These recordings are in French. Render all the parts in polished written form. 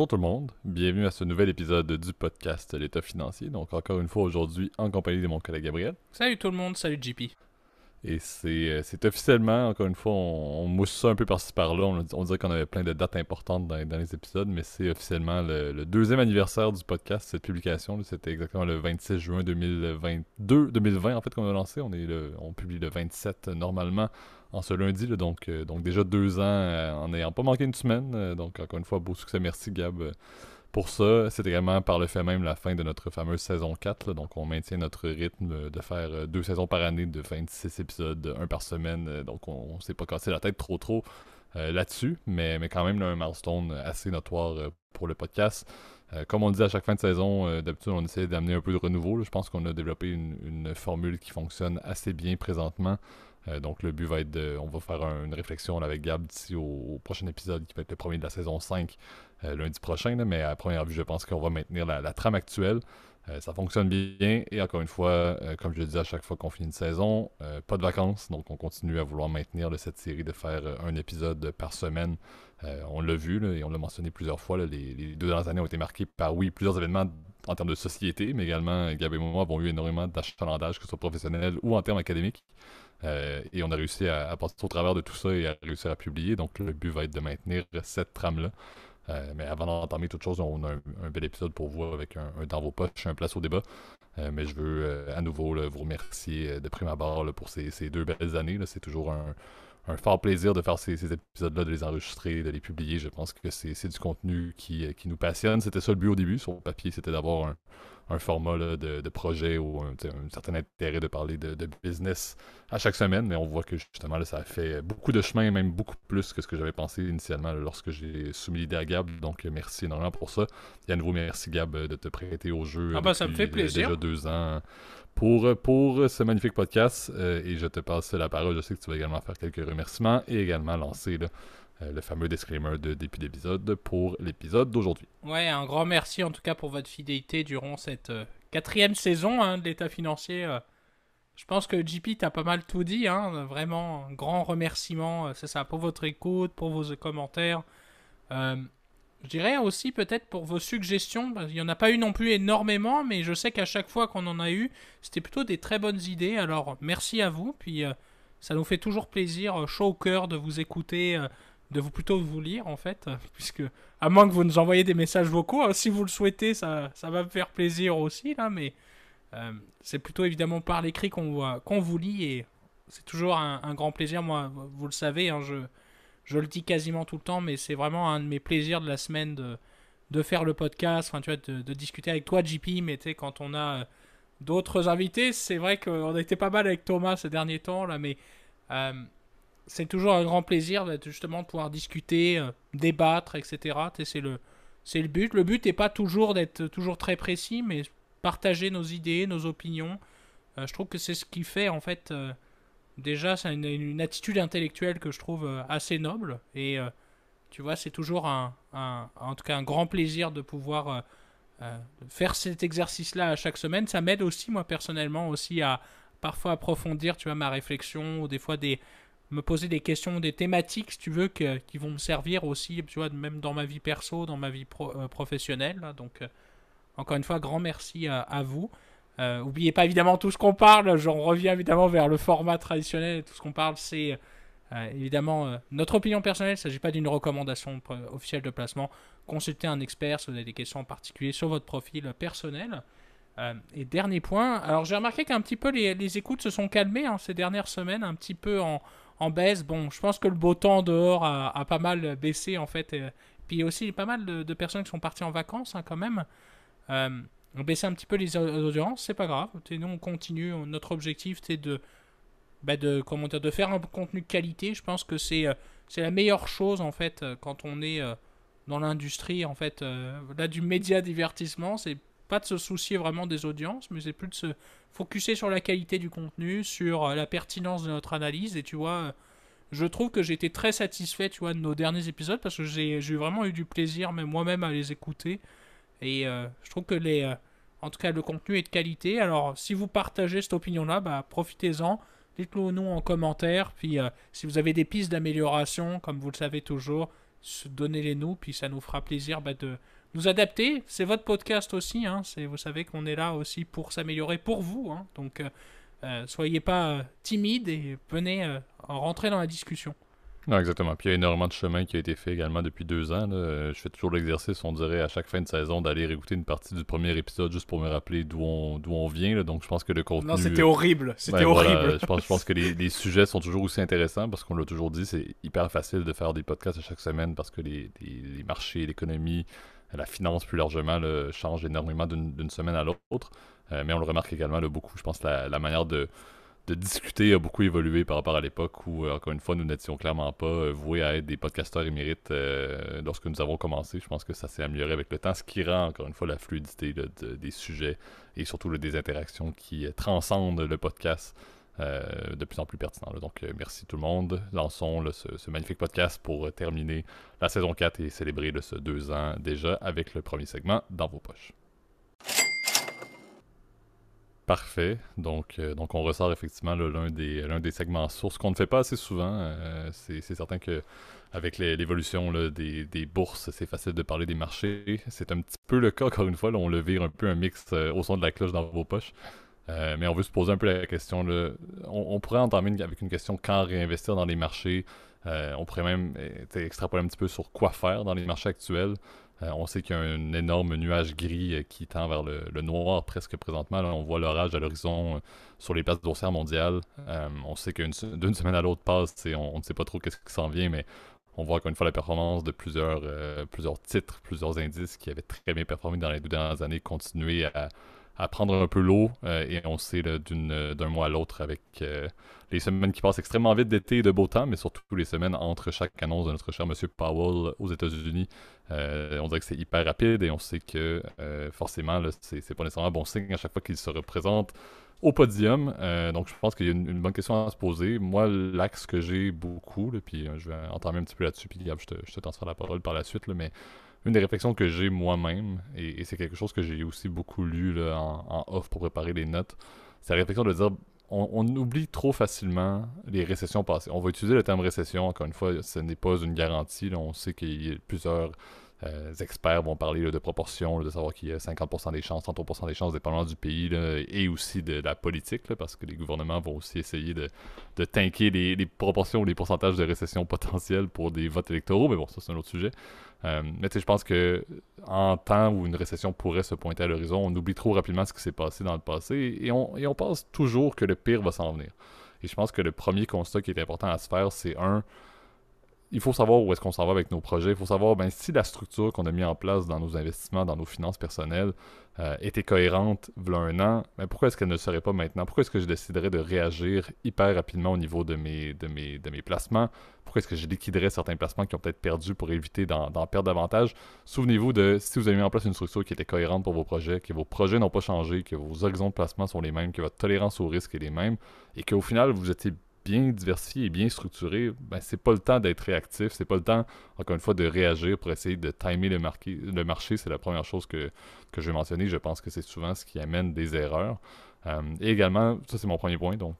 Bonjour tout le monde, bienvenue à ce nouvel épisode du podcast L'État financier. Donc encore une fois aujourd'hui en compagnie de mon collègue Gabriel. Salut tout le monde, salut JP. Et c'est officiellement, encore une fois, on mousse ça un peu par-ci par-là. On dirait qu'on avait plein de dates importantes dans les épisodes, mais c'est officiellement le deuxième anniversaire du podcast, cette publication. C'était exactement le 26 juin 2020 en fait qu'on a lancé. On publie le 27 normalement en ce lundi, là, donc déjà 2 ans en n'ayant pas manqué une semaine. Donc encore une fois, beau succès, merci Gab pour ça. C'est également par le fait même la fin de notre fameuse saison 4. Là. Donc, on maintient notre rythme de faire 2 saisons par année de 26 épisodes, un par semaine. Donc, on s'est pas cassé la tête trop là-dessus. Mais quand même, là, un milestone assez notoire pour le podcast. Comme on le dit à chaque fin de saison, d'habitude, on essaie d'amener un peu de renouveau. Là. Je pense qu'on a développé une formule qui fonctionne assez bien présentement. Donc le but va être on va faire une réflexion là, avec Gab d'ici au prochain épisode qui va être le premier de la saison 5 lundi prochain, là, mais à première vue je pense qu'on va maintenir la trame actuelle. Ça fonctionne bien et encore une fois, comme je le dis à chaque fois qu'on finit une saison, pas de vacances, donc on continue à vouloir maintenir là, cette série de faire un épisode par semaine. On l'a vu là, et on l'a mentionné plusieurs fois, là, les 2 dernières années ont été marquées par oui plusieurs événements en termes de société, mais également Gab et moi avons eu énormément d'achalandage, que ce soit professionnel ou en termes académiques. Et on a réussi à passer au travers de tout ça et à réussir à publier. Donc le but va être de maintenir cette trame-là. Mais avant d'entamer toute chose, on a un bel épisode pour vous avec un dans vos poches, un place au débat. Mais je veux à nouveau là, vous remercier de prime abord là, pour ces 2 belles années. Là. C'est toujours un fort plaisir de faire ces épisodes-là, de les enregistrer, de les publier. Je pense que c'est du contenu qui nous passionne. C'était ça le but au début. Sur le papier, c'était d'avoir un format là, de projet ou un certain intérêt de parler de business à chaque semaine, mais on voit que justement là, ça a fait beaucoup de chemin, même beaucoup plus que ce que j'avais pensé initialement là, lorsque j'ai soumis l'idée à Gab. Donc merci énormément pour ça. Et à nouveau, merci Gab de te prêter au jeu Ah bah ça me fait depuis plaisir. déjà 2 ans pour ce magnifique podcast. Et je te passe la parole. Je sais que tu vas également faire quelques remerciements et également lancer là, le fameux disclaimer de début d'épisode pour l'épisode d'aujourd'hui. Ouais, un grand merci en tout cas pour votre fidélité durant cette quatrième saison de l'État financier. Je pense que JP t'as pas mal tout dit, hein, vraiment un grand remerciement, c'est ça, pour votre écoute, pour vos commentaires. Euh, je dirais aussi peut-être pour vos suggestions, parce qu'il n'y en a pas eu non plus énormément, mais je sais qu'à chaque fois qu'on en a eu, c'était plutôt des très bonnes idées, alors merci à vous, puis ça nous fait toujours plaisir, chaud au cœur de vous écouter, de vous plutôt vous lire en fait, puisque à moins que vous nous envoyiez des messages vocaux, si vous le souhaitez, ça va me faire plaisir aussi, là, mais c'est plutôt évidemment par l'écrit qu'on vous lit, et c'est toujours un grand plaisir, moi, vous le savez, hein, je le dis quasiment tout le temps, mais c'est vraiment un de mes plaisirs de la semaine de faire le podcast, enfin, tu vois, de discuter avec toi, JP, mais tu sais, quand on a d'autres invités, c'est vrai qu'on a été pas mal avec Thomas ces derniers temps, là, mais euh, c'est toujours un grand plaisir justement de pouvoir discuter, débattre, etc. Tu sais, c'est le but. Le but n'est pas toujours d'être toujours très précis, mais partager nos idées, nos opinions. Je trouve que c'est ce qui fait, en fait, déjà, c'est une attitude intellectuelle que je trouve assez noble. Et tu vois, c'est toujours en tout cas un grand plaisir de pouvoir faire cet exercice-là à chaque semaine. Ça m'aide aussi, moi, personnellement, aussi à parfois approfondir, tu vois, ma réflexion, ou des fois me poser des questions, des thématiques, si tu veux, qui vont me servir aussi, tu vois, même dans ma vie perso, dans ma vie professionnelle. Là. Donc, encore une fois, grand merci à vous. Oubliez pas évidemment tout ce qu'on parle. J'en reviens évidemment vers le format traditionnel. Tout ce qu'on parle, c'est évidemment notre opinion personnelle. Il ne s'agit pas d'une recommandation officielle de placement. Consultez un expert si vous avez des questions en particulier sur votre profil personnel. Et dernier point, alors j'ai remarqué qu'un petit peu les écoutes se sont calmées ces dernières semaines, un petit peu en baisse. Bon, je pense que le beau temps dehors a pas mal baissé en fait. Puis aussi, il y a pas mal de personnes qui sont parties en vacances quand même. On baissait un petit peu les audiences, c'est pas grave. Nous, on continue. Notre objectif, c'est comment dire, de faire un contenu de qualité. Je pense que c'est la meilleure chose en fait quand on est dans l'industrie en fait là du média divertissement. C'est pas de se soucier vraiment des audiences, mais c'est plus de se focuser sur la qualité du contenu, sur la pertinence de notre analyse. Et tu vois, je trouve que j'ai été très satisfait, tu vois, de nos derniers épisodes parce que j'ai vraiment eu du plaisir, même moi-même, à les écouter. Et je trouve que en tout cas, le contenu est de qualité. Alors, si vous partagez cette opinion-là, bah, profitez-en. Dites-le nous en commentaire. Puis, si vous avez des pistes d'amélioration, comme vous le savez toujours, donnez-les nous. Puis, ça nous fera plaisir nous adapter. C'est votre podcast aussi, hein. Vous savez qu'on est là aussi pour s'améliorer pour vous, hein. Donc, soyez pas timide et venez rentrer dans la discussion. Non, exactement. Puis il y a énormément de chemin qui a été fait également depuis 2 ans, là. Je fais toujours l'exercice, on dirait, à chaque fin de saison, d'aller réécouter une partie du premier épisode juste pour me rappeler d'où on vient, là. Donc je pense que le contenu... Non, c'était horrible. C'était voilà, horrible. je pense que les sujets sont toujours aussi intéressants parce qu'on l'a toujours dit, c'est hyper facile de faire des podcasts à chaque semaine parce que les marchés, l'économie, la finance plus largement là, changent énormément d'une semaine à l'autre. Mais on le remarque également là, beaucoup. Je pense que la manière de discuter a beaucoup évolué par rapport à l'époque où, encore une fois, nous n'étions clairement pas voués à être des podcasteurs émérites lorsque nous avons commencé. Je pense que ça s'est amélioré avec le temps, ce qui rend, encore une fois, la fluidité là, des sujets et surtout là, des interactions qui transcendent le podcast de plus en plus pertinent. Là. Donc, merci tout le monde. Lançons là, ce magnifique podcast pour terminer la saison 4 et célébrer là, ce 2 ans déjà avec le premier segment dans vos poches. Parfait. Donc on ressort effectivement là, l'un des segments sources qu'on ne fait pas assez souvent. C'est certain que avec l'évolution là, des bourses, c'est facile de parler des marchés. C'est un petit peu le cas, encore une fois. Là, on le vire un peu un mix au son de la cloche dans vos poches. Mais on veut se poser un peu la question. Là, on pourrait entamer avec une question quand réinvestir dans les marchés. On pourrait même extrapoler un petit peu sur quoi faire dans les marchés actuels. On sait qu'il y a un énorme nuage gris qui tend vers le noir presque présentement. Là, on voit l'orage à l'horizon sur les places boursières mondiales. On sait d'une semaine à l'autre passe, on ne sait pas trop qu'est-ce qui s'en vient, mais on voit encore une fois la performance de plusieurs titres, plusieurs indices qui avaient très bien performé dans les 2 dernières années continuer à prendre un peu l'eau et on sait là, d'un mois à l'autre avec les semaines qui passent extrêmement vite d'été et de beau temps, mais surtout les semaines entre chaque annonce de notre cher monsieur Powell aux États-Unis. On dirait que c'est hyper rapide et on sait que forcément là, c'est pas nécessairement un bon signe à chaque fois qu'il se représente au podium. Donc je pense qu'il y a une bonne question à se poser. Moi, l'axe que j'ai beaucoup, là, puis je vais entamer un petit peu là-dessus, puis Gab, je te transfère la parole par la suite, là, mais une des réflexions que j'ai moi-même, et c'est quelque chose que j'ai aussi beaucoup lu là, en off pour préparer les notes, c'est la réflexion de dire on oublie trop facilement les récessions passées. On va utiliser le terme récession, encore une fois, ce n'est pas une garantie. Là, on sait qu'il y a plusieurs experts vont parler là, de proportions, là, de savoir qu'il y a 50% des chances, 30% des chances, dépendamment du pays là, et aussi de la politique, là, parce que les gouvernements vont aussi essayer de tanker les proportions ou les pourcentages de récession potentiels pour des votes électoraux, mais bon, ça c'est un autre sujet. Mais tu sais, je pense que en temps où une récession pourrait se pointer à l'horizon, on oublie trop rapidement ce qui s'est passé dans le passé et on pense toujours que le pire va s'en venir. Et je pense que le premier constat qui est important à se faire, c'est il faut savoir où est-ce qu'on s'en va avec nos projets. Il faut savoir si la structure qu'on a mis en place dans nos investissements, dans nos finances personnelles, était cohérente v'là un an, pourquoi est-ce qu'elle ne le serait pas maintenant? Pourquoi est-ce que je déciderais de réagir hyper rapidement au niveau de mes placements? Pourquoi est-ce que je liquiderais certains placements qui ont peut-être perdu pour éviter d'en perdre davantage? Souvenez-vous de si vous avez mis en place une structure qui était cohérente pour vos projets, que vos projets n'ont pas changé, que vos horizons de placement sont les mêmes, que votre tolérance au risque est les mêmes, et qu'au final, vous étiez bien diversifié et bien structuré, c'est pas le temps d'être réactif, c'est pas le temps, encore une fois, de réagir pour essayer de timer le marché. C'est la première chose que je vais mentionner. Je pense que c'est souvent ce qui amène des erreurs. Et également, ça c'est mon premier point, donc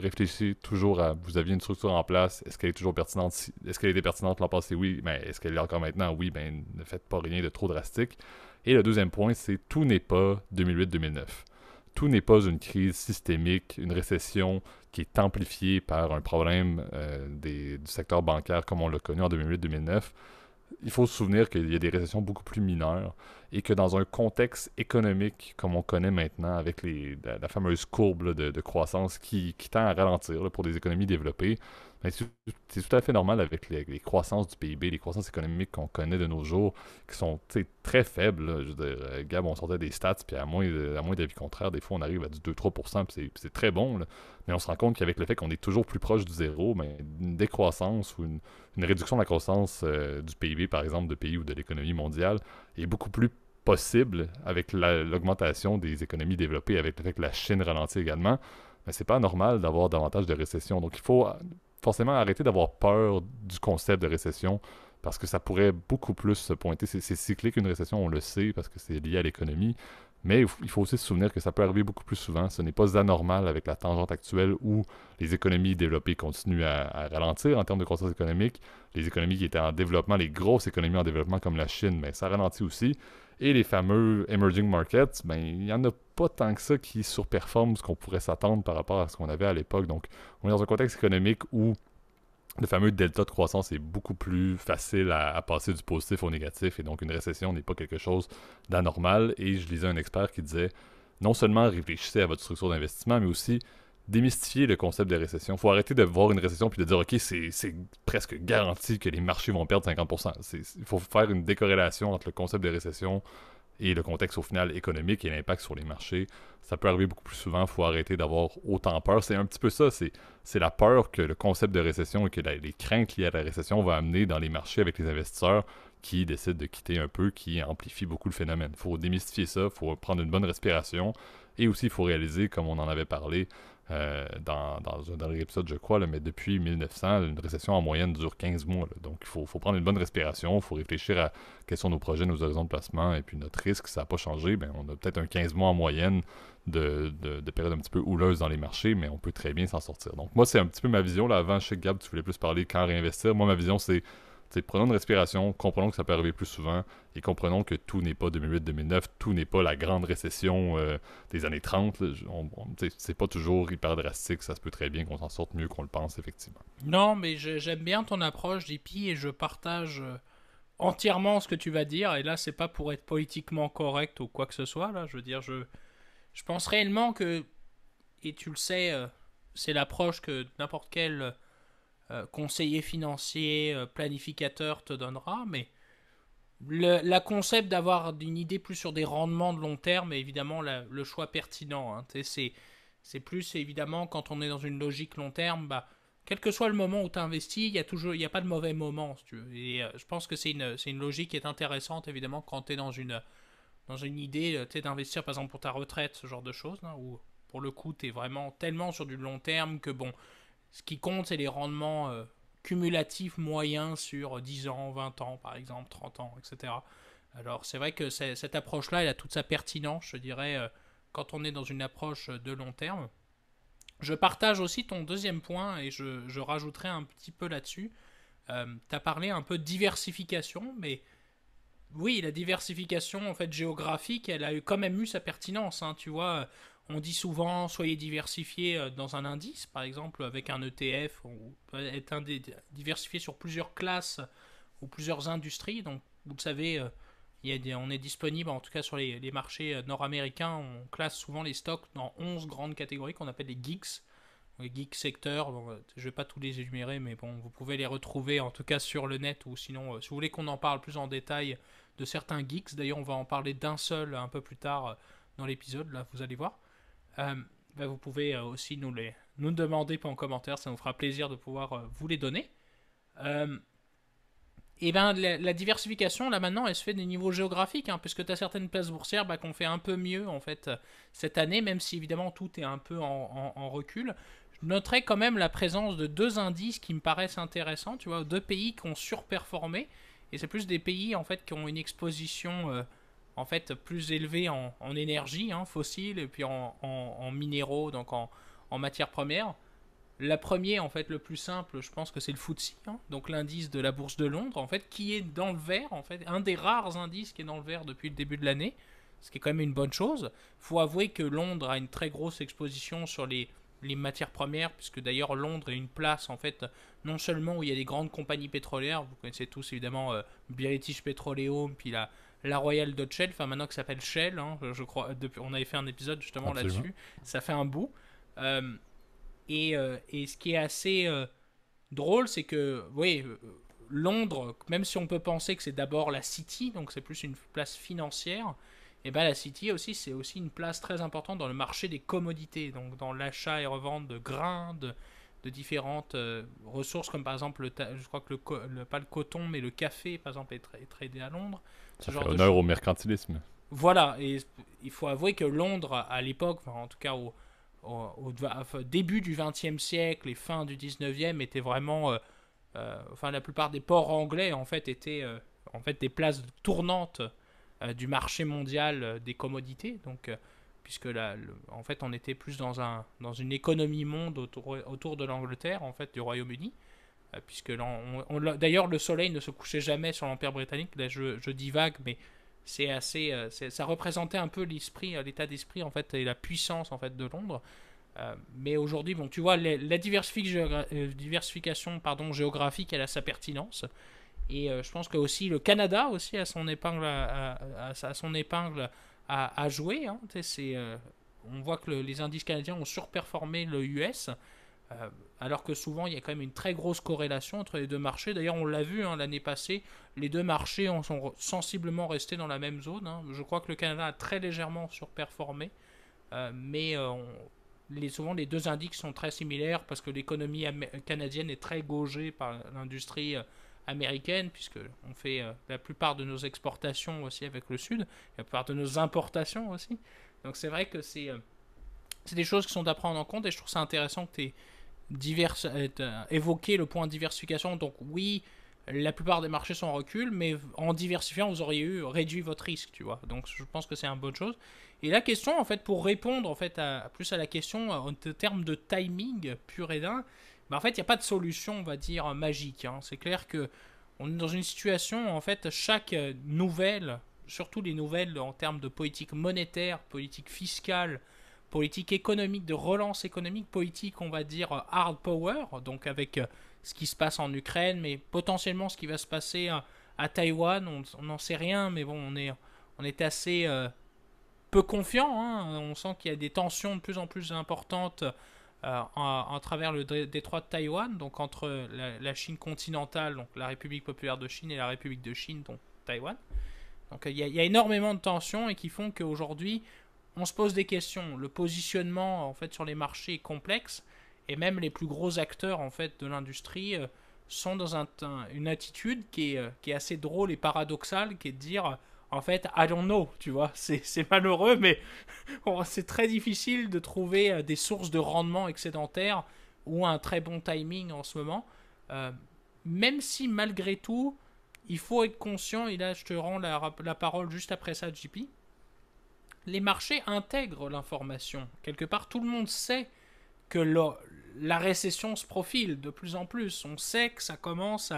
réfléchissez toujours à, vous aviez une structure en place, est-ce qu'elle est toujours pertinente? Est-ce qu'elle était pertinente l'an passé? Oui, mais est-ce qu'elle est encore maintenant? Oui, ne faites pas rien de trop drastique. Et le deuxième point, c'est tout n'est pas 2008-2009. Tout n'est pas une crise systémique, une récession qui est amplifiée par un problème du secteur bancaire comme on l'a connu en 2008-2009. Il faut se souvenir qu'il y a des récessions beaucoup plus mineures et que dans un contexte économique comme on connaît maintenant avec la fameuse courbe là, de croissance qui tend à ralentir là, pour des économies développées, c'est tout à fait normal avec les croissances du PIB, les croissances économiques qu'on connaît de nos jours, qui sont très faibles. Là. Je veux dire, Gab, on sortait des stats, puis à moins d'avis contraire, des fois on arrive à du 2-3%, puis c'est très bon. Là. Mais on se rend compte qu'avec le fait qu'on est toujours plus proche du zéro, une décroissance ou une réduction de la croissance du PIB, par exemple, de pays ou de l'économie mondiale, est beaucoup plus possible avec l'augmentation des économies développées, avec le fait que la Chine ralentit également. Mais c'est pas normal d'avoir davantage de récession. Donc il faut forcément arrêter d'avoir peur du concept de récession parce que ça pourrait beaucoup plus se pointer. C'est cyclique une récession, on le sait, parce que c'est lié à l'économie. Mais il faut aussi se souvenir que ça peut arriver beaucoup plus souvent. Ce n'est pas anormal avec la tangente actuelle où les économies développées continuent à ralentir en termes de croissance économique. Les économies qui étaient en développement, les grosses économies en développement comme la Chine, ben, ça ralentit aussi. Et les fameux emerging markets, ben, il n'y en a pas tant que ça qui surperforment ce qu'on pourrait s'attendre par rapport à ce qu'on avait à l'époque. Donc, on est dans un contexte économique où le fameux delta de croissance est beaucoup plus facile à passer du positif au négatif, et donc une récession n'est pas quelque chose d'anormal. Et je lisais un expert qui disait non seulement réfléchissez à votre structure d'investissement, mais aussi démystifier le concept de récession. Il faut arrêter de voir une récession puis de dire ok, c'est presque garanti que les marchés vont perdre 50%. Il faut faire une décorrélation entre le concept de récession et le contexte au final économique et l'impact sur les marchés. Ça peut arriver beaucoup plus souvent, il faut arrêter d'avoir autant peur. C'est un petit peu ça, c'est la peur que le concept de récession et que les craintes liées à la récession va amener dans les marchés avec les investisseurs qui décident de quitter un peu, qui amplifie beaucoup le phénomène. Il faut démystifier ça, il faut prendre une bonne respiration et aussi il faut réaliser, comme on en avait parlé dans un dernier épisode, je crois, là, mais depuis 1900, une récession en moyenne dure 15 mois. Là. Donc, il faut prendre une bonne respiration, il faut réfléchir à quels sont nos projets, nos horizons de placement, et puis notre risque, ça n'a pas changé. Ben, on a peut-être un 15 mois en moyenne de période un petit peu houleuse dans les marchés, mais on peut très bien s'en sortir. Donc, moi, c'est un petit peu ma vision. Là, avant, je sais que Gab, tu voulais plus parler quand réinvestir. Moi, ma vision, c'est prenons une respiration, comprenons que ça peut arriver plus souvent et comprenons que tout n'est pas 2008-2009, tout n'est pas la grande récession des années 30. Là. C'est pas toujours hyper drastique, ça se peut très bien qu'on s'en sorte mieux qu'on le pense, effectivement. Non, mais j'aime bien ton approche, JP, et je partage entièrement ce que tu vas dire. Et là, c'est pas pour être politiquement correct ou quoi que ce soit. Là, je veux dire, je pense réellement que, et tu le sais, c'est l'approche que n'importe quel conseiller financier, planificateur te donnera, mais la concept d'avoir une idée plus sur des rendements de long terme est évidemment le choix pertinent. Hein. C'est plus évidemment quand on est dans une logique long terme, bah, quel que soit le moment où tu investis, il y a pas de mauvais moment, si tu veux. Et je pense que c'est une logique qui est intéressante évidemment quand tu es dans une idée d'investir par exemple pour ta retraite, ce genre de choses, hein, où pour le coup tu es vraiment tellement sur du long terme que bon, ce qui compte, c'est les rendements cumulatifs moyens sur 10 ans, 20 ans, par exemple, 30 ans, etc. Alors, c'est vrai que cette approche-là, elle a toute sa pertinence, je dirais, quand on est dans une approche de long terme. Je partage aussi ton deuxième point et je rajouterai un petit peu là-dessus. Tu as parlé un peu de diversification, mais oui, la diversification en fait géographique, elle a quand même eu sa pertinence. Hein, tu vois, on dit souvent soyez diversifié dans un indice, par exemple avec un ETF, ou être diversifié sur plusieurs classes ou plusieurs industries. Donc, vous le savez, on est disponible, en tout cas sur les marchés nord-américains, on classe souvent les stocks dans 11 grandes catégories qu'on appelle les geeks. Les geeks secteurs, bon, je ne vais pas tous les énumérer, mais bon, vous pouvez les retrouver en tout cas sur le net, ou sinon, si vous voulez qu'on en parle plus en détail de certains geeks, d'ailleurs on va en parler d'un seul un peu plus tard dans l'épisode, là vous allez voir. Vous pouvez aussi nous demander en commentaire, ça nous fera plaisir de pouvoir vous les donner. Et ben la diversification là maintenant elle se fait des niveaux géographiques, hein, puisque tu as certaines places boursières qu'on fait un peu mieux en fait cette année, même si évidemment tout est un peu en recul. Je noterai quand même la présence de deux indices qui me paraissent intéressants, tu vois, deux pays qui ont surperformé, et c'est plus des pays en fait qui ont une exposition en fait plus élevée en énergie fossile et puis en minéraux, donc en matières premières. La première, en fait, le plus simple, je pense que c'est le FTSE, donc l'indice de la bourse de Londres, en fait, qui est dans le vert, en fait, un des rares indices qui est dans le vert depuis le début de l'année, ce qui est quand même une bonne chose. Il faut avouer que Londres a une très grosse exposition sur les matières premières, puisque d'ailleurs Londres est une place, en fait, non seulement où il y a des grandes compagnies pétrolières, vous connaissez tous évidemment British Petroleum, puis la Royal Dutch Shell, enfin maintenant qui s'appelle Shell, je crois, on avait fait un épisode justement là-dessus, ça fait un bout. Et ce qui est assez drôle, c'est que, oui, Londres, même si on peut penser que c'est d'abord la City, donc c'est plus une place financière, et ben la City aussi, c'est aussi une place très importante dans le marché des commodités, donc dans l'achat et revente de grains, de différentes ressources, comme par exemple, je crois que pas le coton, mais le café, par exemple, est tradé à Londres. Ça fait honneur au mercantilisme. Voilà, et il faut avouer que Londres, à l'époque, en tout cas au début du XXe siècle et fin du XIXe était vraiment la plupart des ports anglais en fait étaient en fait des places tournantes du marché mondial des commodités. Donc, puisque là, en fait, on était plus dans une économie monde autour de l'Angleterre, en fait, du Royaume-Uni. Puisque là, d'ailleurs, le soleil ne se couchait jamais sur l'Empire britannique. Là, je divague, mais c'est assez, ça représentait un peu l'esprit, l'état d'esprit en fait et la puissance en fait de Londres. Mais aujourd'hui, bon, tu vois, la diversification pardon, géographique, elle a sa pertinence. Et je pense que aussi le Canada aussi a son épingle à son épingle à jouer. Hein. On voit que les indices canadiens ont surperformé le US. Alors que souvent il y a quand même une très grosse corrélation entre les deux marchés. D'ailleurs, on l'a vu hein, l'année passée, les deux marchés sont sensiblement restés dans la même zone. Hein. Je crois que le Canada a très légèrement surperformé, mais souvent les deux indices sont très similaires parce que l'économie canadienne est très gaugée par l'industrie américaine, puisque on fait la plupart de nos exportations aussi avec le Sud, la plupart de nos importations aussi. Donc c'est vrai que c'est des choses qui sont à prendre en compte et je trouve ça intéressant que tu aies évoqué le point de diversification. Donc oui, la plupart des marchés sont en recul, mais en diversifiant, vous auriez réduit votre risque, tu vois. Donc je pense que c'est une bonne chose. Et la question, en fait, pour répondre en fait plus à la question en termes de timing pur et d'un, bah, en fait, il n'y a pas de solution, on va dire, magique. Hein. C'est clair que on est dans une situation, en fait, chaque nouvelle, surtout les nouvelles en termes de politique monétaire, politique fiscale, politique économique, de relance économique, politique, on va dire, hard power, donc avec ce qui se passe en Ukraine, mais potentiellement ce qui va se passer à Taïwan, on n'en sait rien, mais bon, on est assez peu confiant. Hein. On sent qu'il y a des tensions de plus en plus importantes à travers le détroit de Taïwan, donc entre la Chine continentale, donc la République populaire de Chine, et la République de Chine, donc Taïwan. Donc il y a énormément de tensions et qui font qu'aujourd'hui, on se pose des questions. Le positionnement en fait sur les marchés est complexe et même les plus gros acteurs en fait de l'industrie sont dans une attitude qui est assez drôle et paradoxale, qui est de dire en fait I don't know, tu vois, c'est malheureux, mais c'est très difficile de trouver des sources de rendement excédentaires ou un très bon timing en ce moment. Euh, Même si malgré tout, il faut être conscient, et là je te rends la parole juste après ça, JP, les marchés intègrent l'information. Quelque part, tout le monde sait que la récession se profile de plus en plus. On sait que ça commence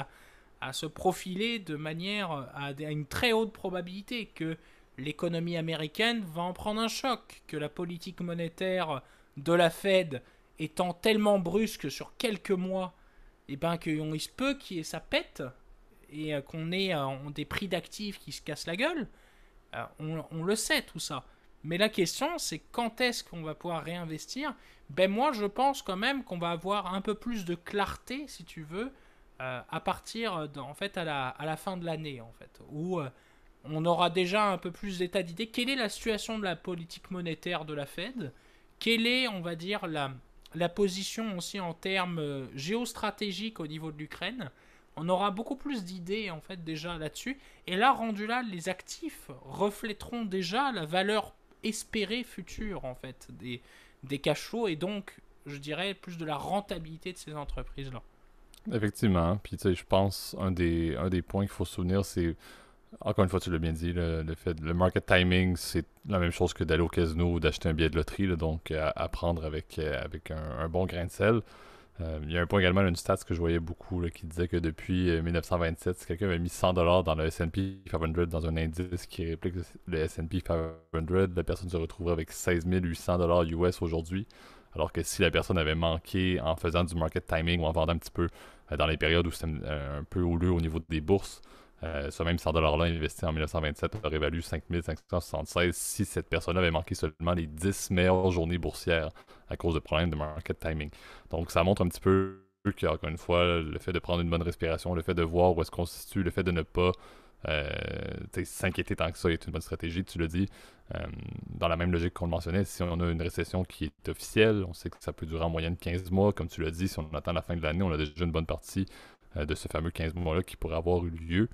à se profiler de manière à une très haute probabilité, que l'économie américaine va en prendre un choc, que la politique monétaire de la Fed étant tellement brusque sur quelques mois, et ben qu'il se peut que ça pète et qu'on ait des prix d'actifs qui se cassent la gueule. On le sait tout ça. Mais la question, c'est quand est-ce qu'on va pouvoir réinvestir. Ben moi, je pense quand même qu'on va avoir un peu plus de clarté, si tu veux, à partir en fait à la fin de l'année, en fait, où on aura déjà un peu plus d'état d'idée. Quelle est la situation de la politique monétaire de la Fed? Quelle est, on va dire, la position aussi en termes géostratégiques au niveau de l'Ukraine? On aura beaucoup plus d'idées en fait déjà là-dessus. Et là, rendu là, les actifs reflèteront déjà la valeur espérée future en fait des cash flows et donc, je dirais, plus de la rentabilité de ces entreprises-là. Effectivement. Puis, tu sais, je pense un des points qu'il faut se souvenir, c'est, encore une fois, tu l'as bien dit, le fait, le market timing, c'est la même chose que d'aller au casino ou d'acheter un billet de loterie, là, donc à prendre avec un bon grain de sel. Il y a un point également, une stat que je voyais beaucoup là, qui disait que depuis 1927, si quelqu'un avait mis $100 dans le S&P 500 dans un indice qui réplique le S&P 500, la personne se retrouverait avec 16 800 $ US aujourd'hui. Alors que si la personne avait manqué en faisant du market timing ou en vendant un petit peu dans les périodes où c'était un peu houleux au niveau des bourses, ce même 100 $ là investi en 1927 aurait valu 5 576 si cette personne avait manqué seulement les 10 meilleures journées boursières à cause de problèmes de market timing. Donc ça montre un petit peu qu'encore une fois, le fait de prendre une bonne respiration, le fait de voir où est-ce qu'on se situe, le fait de ne pas s'inquiéter tant que ça est une bonne stratégie, tu l'as dit. Dans la même logique qu'on le mentionnait, si on a une récession qui est officielle, on sait que ça peut durer en moyenne 15 mois, comme tu l'as dit, si on attend la fin de l'année, on a déjà une bonne partie de ce fameux 15 mois-là qui pourrait avoir eu lieu.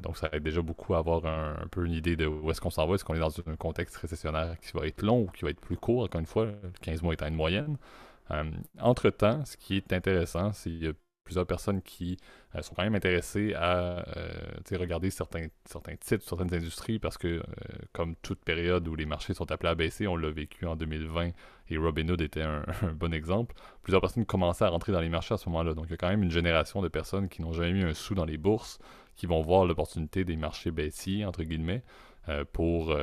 Donc ça aide déjà beaucoup à avoir un peu une idée de où est-ce qu'on s'en va, est-ce qu'on est dans un contexte récessionnaire qui va être long ou qui va être plus court, encore une fois, 15 mois étant une moyenne. Entre-temps, ce qui est intéressant, c'est qu'il y a plusieurs personnes qui sont quand même intéressées à regarder certains titres, certaines industries, parce que comme toute période où les marchés sont appelés à baisser, on l'a vécu en 2020 et Robinhood était un bon exemple, plusieurs personnes commençaient à rentrer dans les marchés à ce moment-là. Donc il y a quand même une génération de personnes qui n'ont jamais mis un sou dans les bourses, qui vont voir l'opportunité des marchés baissiers, entre guillemets, pour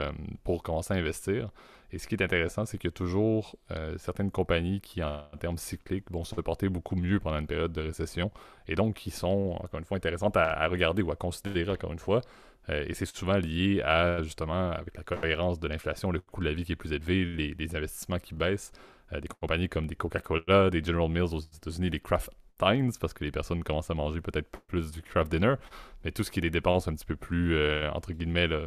commencer à investir. Et ce qui est intéressant, c'est qu'il y a toujours certaines compagnies qui, en termes cycliques, vont se porter beaucoup mieux pendant une période de récession, et donc qui sont, encore une fois, intéressantes à regarder ou à considérer, encore une fois. Et c'est souvent lié à, justement, avec la cohérence de l'inflation, le coût de la vie qui est plus élevé, les investissements qui baissent. Des compagnies comme des Coca-Cola, des General Mills aux États-Unis, des Kraft Heinz, parce que les personnes commencent à manger peut-être plus du craft dinner, mais tout ce qui est des dépenses un petit peu plus, entre guillemets, là,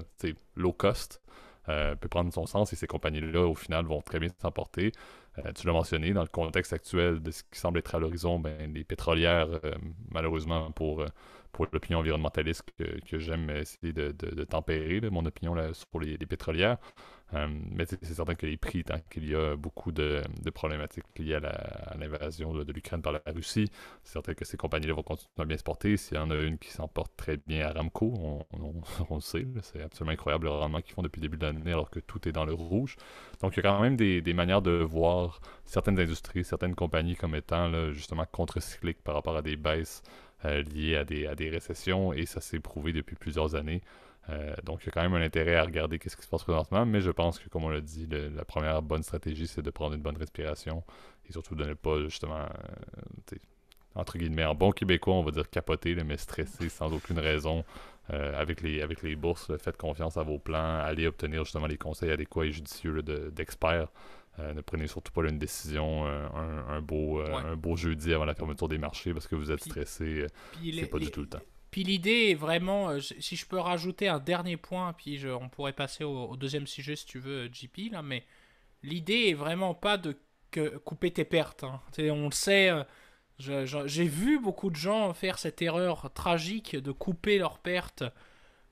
low cost, peut prendre son sens, et ces compagnies-là, au final, vont très bien s'emporter. Tu l'as mentionné, dans le contexte actuel de ce qui semble être à l'horizon, ben, les pétrolières, malheureusement pour l'opinion environnementaliste que j'aime essayer de tempérer, là, mon opinion là, sur les pétrolières. Mais c'est certain que les prix, tant qu'il y a beaucoup de problématiques liées à l'invasion de l'Ukraine par la Russie, c'est certain que ces compagnies-là vont continuer à bien se porter. S'il y en a une qui s'en porte très bien, Aramco, on le sait, c'est absolument incroyable le rendement qu'ils font depuis le début de l'année alors que tout est dans le rouge. Donc il y a quand même des manières de voir certaines industries, certaines compagnies comme étant là, justement contre-cycliques par rapport à des baisses liées à des récessions, et ça s'est prouvé depuis plusieurs années. Donc, il y a quand même un intérêt à regarder ce qui se passe présentement, mais je pense que, comme on l'a dit, la première bonne stratégie, c'est de prendre une bonne respiration et surtout de ne pas, justement, entre guillemets, en bon québécois, on va dire capoter, là, mais stresser sans aucune raison avec les bourses. Faites confiance à vos plans, allez obtenir justement les conseils adéquats et judicieux là, d'experts. Ne prenez surtout pas là, une décision un beau jeudi avant la fermeture des marchés parce que vous êtes stressé. C'est pas du tout le temps. Puis l'idée est vraiment, si je peux rajouter un dernier point, puis on pourrait passer au deuxième sujet si tu veux, JP, là, mais l'idée est vraiment pas de couper tes pertes. Hein. On le sait, j'ai vu beaucoup de gens faire cette erreur tragique de couper leurs pertes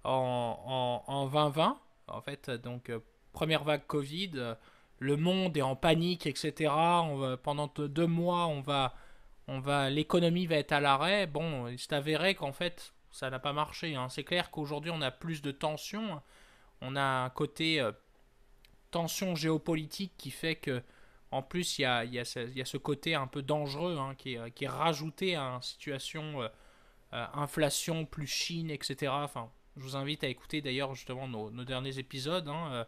en 2020. En fait, donc, première vague Covid, le monde est en panique, etc. Pendant 2 mois, l'économie va être à l'arrêt. Bon, il s'est avéré qu'en fait, ça n'a pas marché. Hein. C'est clair qu'aujourd'hui, on a plus de tensions. On a un côté tension géopolitique qui fait que, en plus, il y a ce côté un peu dangereux hein, qui est rajouté à une situation inflation plus Chine, etc. Enfin, je vous invite à écouter d'ailleurs justement nos derniers épisodes. Hein,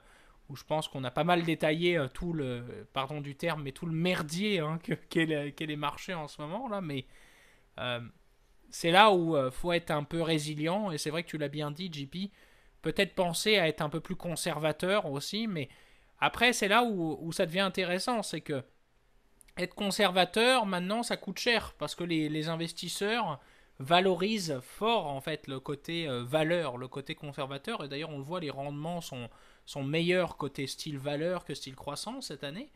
où je pense qu'on a pas mal détaillé tout le, pardon du terme, mais tout le merdier hein, qu'est les marchés en ce moment là. Mais c'est là où faut être un peu résilient. Et c'est vrai que tu l'as bien dit, JP. Peut-être penser à être un peu plus conservateur aussi. Mais après, c'est là où ça devient intéressant. C'est que être conservateur, maintenant, ça coûte cher. Parce que les investisseurs valorisent fort en fait le côté valeur, le côté conservateur. Et d'ailleurs, on le voit, les rendements sont meilleurs côté style valeur que style croissance cette année.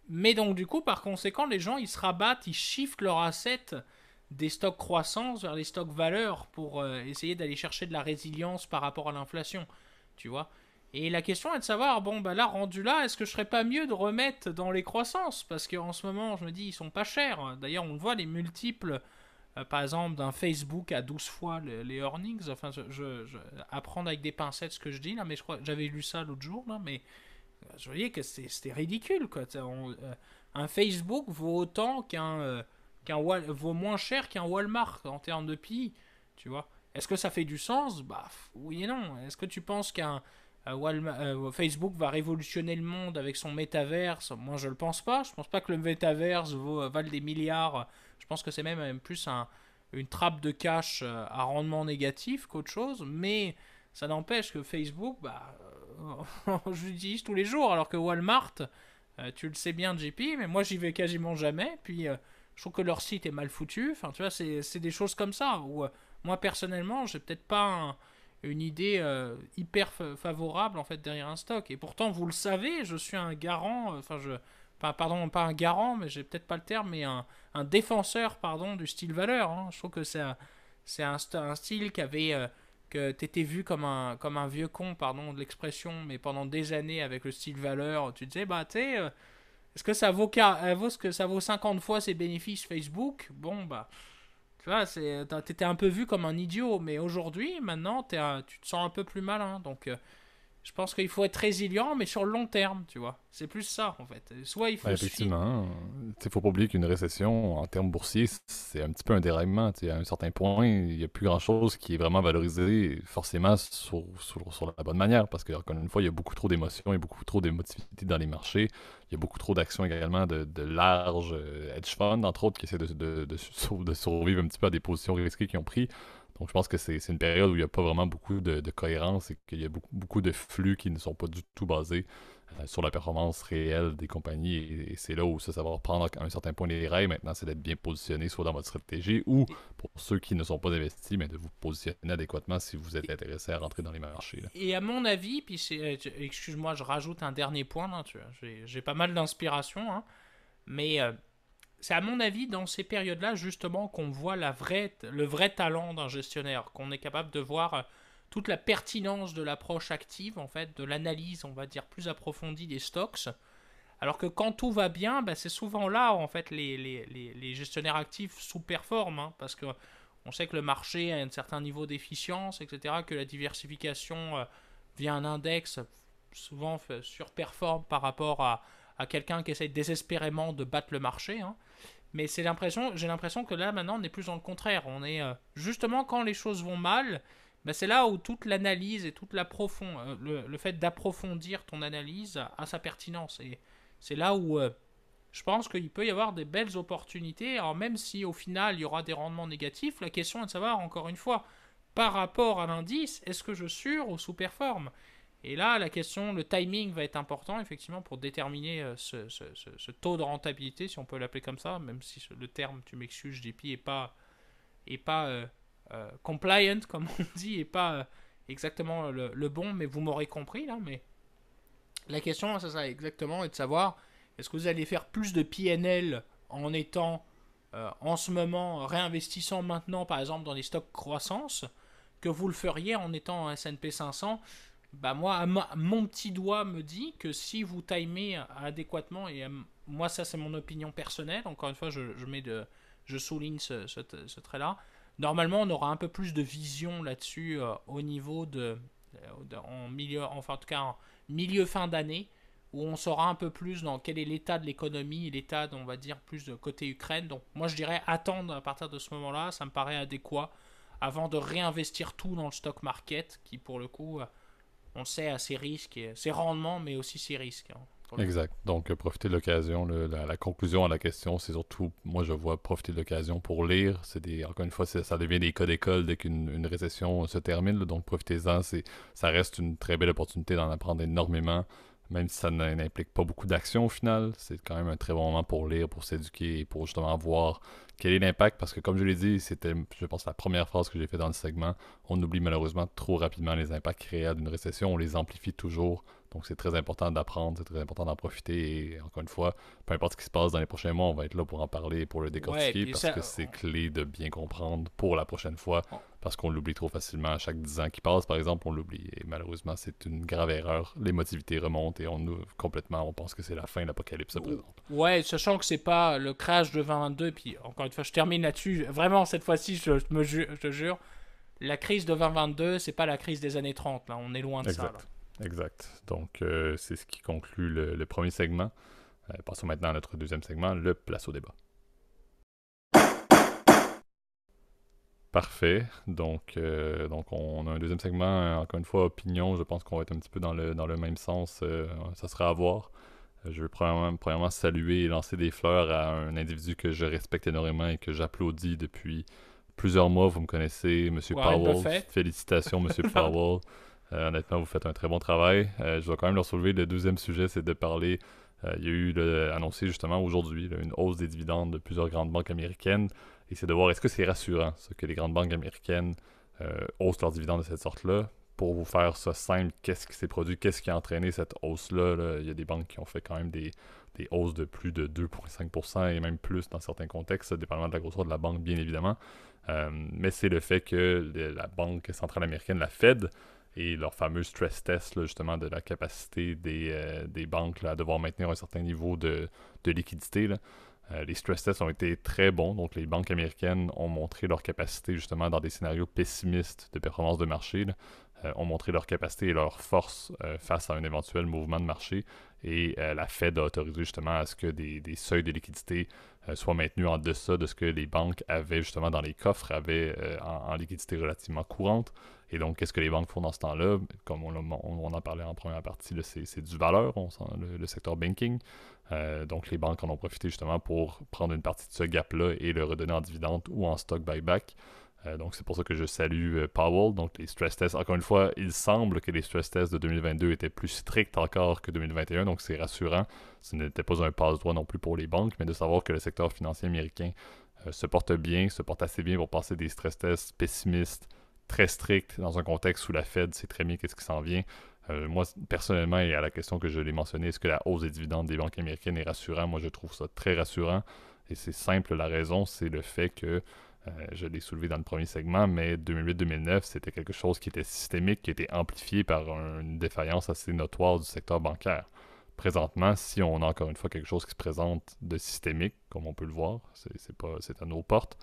Mais donc du coup, par conséquent, les gens, ils se rabattent, ils shiftent leur asset des stocks croissance vers les stocks valeur pour essayer d'aller chercher de la résilience par rapport à l'inflation, tu vois. Et la question est de savoir, bon, bah là, rendu là, est-ce que je serais pas mieux de remettre dans les croissances? Parce qu'en ce moment, je me dis, ils sont pas chers. D'ailleurs, on voit les multiples, par exemple, d'un Facebook à 12 fois les earnings. Enfin, apprendre avec des pincettes ce que je dis, là, mais je crois j'avais lu ça l'autre jour, là, mais je voyais que c'était ridicule, quoi. Un Facebook vaut autant vaut moins cher qu'un Walmart en termes de PI, tu vois. Est-ce que ça fait du sens? Bah, oui et non. Est-ce que tu penses qu'un Facebook va révolutionner le monde avec son métaverse? Moi, je le pense pas. Je pense pas que le métaverse vale des milliards. Je pense que c'est même plus une trappe de cash à rendement négatif qu'autre chose. Mais ça n'empêche que Facebook, bah, je l'utilise tous les jours, alors que Walmart, tu le sais bien, JP, mais moi, j'y vais quasiment jamais. Puis, je trouve que leur site est mal foutu. Enfin, tu vois, c'est des choses comme ça où moi, personnellement, j'ai peut-être pas une idée hyper favorable en fait derrière un stock. Et pourtant, vous le savez, je suis un garant, pardon, pas un garant, mais j'ai peut-être pas le terme, mais un défenseur, pardon, du style valeur. Hein. Je trouve que c'est un style que t'étais vu comme un vieux con, pardon de l'expression, mais pendant des années avec le style valeur, tu disais, bah, tu sais, Est-ce que vaut ce que ça vaut 50 fois ses bénéfices Facebook? Bon, bah, tu vois, t'étais un peu vu comme un idiot, mais aujourd'hui, maintenant, tu te sens un peu plus malin. Donc, je pense qu'il faut être résilient, mais sur le long terme, tu vois. C'est plus ça, en fait. Soit il Ben, faut se fier. effectivement, il faut pas oublier qu'une récession, en termes boursiers, c'est un petit peu un déraillement. À un certain point, il n'y a plus grand-chose qui est vraiment valorisé forcément sur la bonne manière, parce que, encore une fois, il y a beaucoup trop d'émotions et beaucoup trop d'émotivité dans les marchés. Il y a beaucoup trop d'actions également de larges hedge funds, entre autres, qui essaient de survivre un petit peu à des positions risquées qu'ils ont pris. Donc, je pense que c'est une période où il n'y a pas vraiment beaucoup de cohérence et qu'il y a beaucoup de flux qui ne sont pas du tout basés sur la performance réelle des compagnies. Et c'est là où ça va reprendre à un certain point les rails. Maintenant, c'est d'être bien positionné, soit dans votre stratégie ou pour ceux qui ne sont pas investis, mais de vous positionner adéquatement si vous êtes intéressé à rentrer dans les marchés. Là. Et à mon avis, puis excuse-moi, je rajoute un dernier point, là, tu vois, j'ai pas mal d'inspiration, hein, mais c'est à mon avis dans ces périodes-là justement qu'on voit le vrai talent d'un gestionnaire, qu'on est capable de voir toute la pertinence de l'approche active, en fait, de l'analyse, on va dire, plus approfondie des stocks. Alors que quand tout va bien, bah, c'est souvent là, en fait, les gestionnaires actifs sous-performent, hein, parce que on sait que le marché a un certain niveau d'efficience, etc., que la diversification via un index souvent surperforme par rapport à quelqu'un qui essaie désespérément de battre le marché, hein. Mais j'ai l'impression que là, maintenant, on est plus dans le contraire. On est justement quand les choses vont mal, bah, c'est là où toute l'analyse et toute le fait d'approfondir ton analyse a sa pertinence. Et c'est là où je pense qu'il peut y avoir des belles opportunités. Alors même si au final, il y aura des rendements négatifs, la question est de savoir, encore une fois, par rapport à l'indice, est-ce que je sur ou sous-performe? Et là, la question, le timing va être important, effectivement, pour déterminer ce taux de rentabilité, si on peut l'appeler comme ça, même si le terme, tu m'excuses, JP, est pas compliant, comme on dit, et pas exactement le bon, mais vous m'aurez compris, là. Mais la question, c'est ça, exactement, est de savoir, est-ce que vous allez faire plus de PNL en étant, en ce moment, réinvestissant maintenant, par exemple, dans les stocks croissance, que vous le feriez en étant en S&P 500? Bah moi, mon petit doigt me dit que si vous timez adéquatement, et moi ça c'est mon opinion personnelle, encore une fois je souligne ce trait-là, normalement on aura un peu plus de vision là-dessus au niveau en milieu, enfin en tout cas en milieu fin d'année, où on saura un peu plus dans quel est l'état de l'économie, l'état, on va dire, plus de côté Ukraine. Donc moi je dirais attendre à partir de ce moment-là, ça me paraît adéquat, avant de réinvestir tout dans le stock market, qui pour le coup on sait à ses risques, ses rendements, mais aussi ses risques. Hein, Exact. Donc, profiter de l'occasion. La conclusion à la question, c'est surtout, moi, je vois profiter de l'occasion pour lire. Encore une fois, ça devient des cas d'école dès qu'une récession se termine. Là, donc, profitez-en. Ça reste une très belle opportunité d'en apprendre énormément, même si ça n'implique pas beaucoup d'action au final. C'est quand même un très bon moment pour lire, pour s'éduquer et pour justement voir quel est l'impact. Parce que, comme je l'ai dit, c'était, je pense, la première phrase que j'ai fait dans le segment. On oublie malheureusement trop rapidement les impacts réels d'une récession. On les amplifie toujours. Donc, c'est très important d'apprendre, c'est très important d'en profiter. Et encore une fois, peu importe ce qui se passe dans les prochains mois, on va être là pour en parler et pour le ouais, décortiquer puis parce ça, que c'est clé de bien comprendre pour la prochaine fois parce qu'on l'oublie trop facilement. À chaque 10 ans qui passe, par exemple, on l'oublie. Et malheureusement, c'est une grave erreur. L'émotivité remonte et on pense que c'est la fin, l'apocalypse se présente. ouais, sachant que c'est pas le crash de 2022, puis encore une fois, je termine là-dessus. Vraiment, cette fois-ci, je te jure, la crise de 2022, c'est pas la crise des années 30, là, on est loin de ça. Là. Exact. Donc, c'est ce qui conclut le premier segment. Passons maintenant à notre deuxième segment, le place au débat. Parfait. Donc on a un deuxième segment, encore une fois, opinion. Je pense qu'on va être un petit peu dans le même sens. Ça sera à voir. Je veux premièrement saluer et lancer des fleurs à un individu que je respecte énormément et que j'applaudis depuis plusieurs mois. Vous me connaissez, Monsieur Warren Powell. Buffett. Félicitations, Monsieur Powell. Honnêtement, vous faites un très bon travail. Je dois quand même leur soulever. Le deuxième sujet, c'est de parler. Il y a eu annoncé justement aujourd'hui une hausse des dividendes de plusieurs grandes banques américaines. Et c'est de voir est-ce que c'est rassurant, ce que les grandes banques américaines haussent leurs dividendes de cette sorte-là. Pour vous faire ça simple, qu'est-ce qui s'est produit, qu'est-ce qui a entraîné cette hausse-là? Là? Il y a des banques qui ont fait quand même des hausses de plus de 2,5% et même plus dans certains contextes, dépendamment de la grosseur de la banque, bien évidemment. Mais c'est le fait que la Banque centrale américaine, la Fed, et leur fameux stress test, là, justement, de la capacité des banques là, à devoir maintenir un certain niveau de liquidité. Là. Les stress tests ont été très bons, donc les banques américaines ont montré leur capacité, justement, dans des scénarios pessimistes de performance de marché, là, ont montré leur capacité et leur force face à un éventuel mouvement de marché. Et la Fed a autorisé justement à ce que des seuils de liquidité soient maintenus en deçà de ce que les banques avaient justement dans les coffres, avaient en liquidité relativement courante. Et donc, qu'est-ce que les banques font dans ce temps-là? Comme on en parlait en première partie, là, c'est du valeur, le secteur banking. Donc, les banques en ont profité justement pour prendre une partie de ce gap-là et le redonner en dividende ou en stock buyback. Donc, c'est pour ça que je salue Powell. Donc, les stress tests, encore une fois, il semble que les stress tests de 2022 étaient plus stricts encore que 2021. Donc, c'est rassurant. Ce n'était pas un passe-droit non plus pour les banques, mais de savoir que le secteur financier américain se porte bien, se porte assez bien pour passer des stress tests pessimistes, très stricts, dans un contexte où la Fed sait très bien qu'est-ce qui s'en vient. Moi, personnellement, et à la question que je l'ai mentionnée, est-ce que la hausse des dividendes des banques américaines est rassurante? Moi, je trouve ça très rassurant. Et c'est simple, la raison, c'est le fait que je l'ai soulevé dans le premier segment, mais 2008-2009, c'était quelque chose qui était systémique, qui était amplifié par une défaillance assez notoire du secteur bancaire. Présentement, si on a encore une fois quelque chose qui se présente de systémique, comme on peut le voir, c'est à nos portes,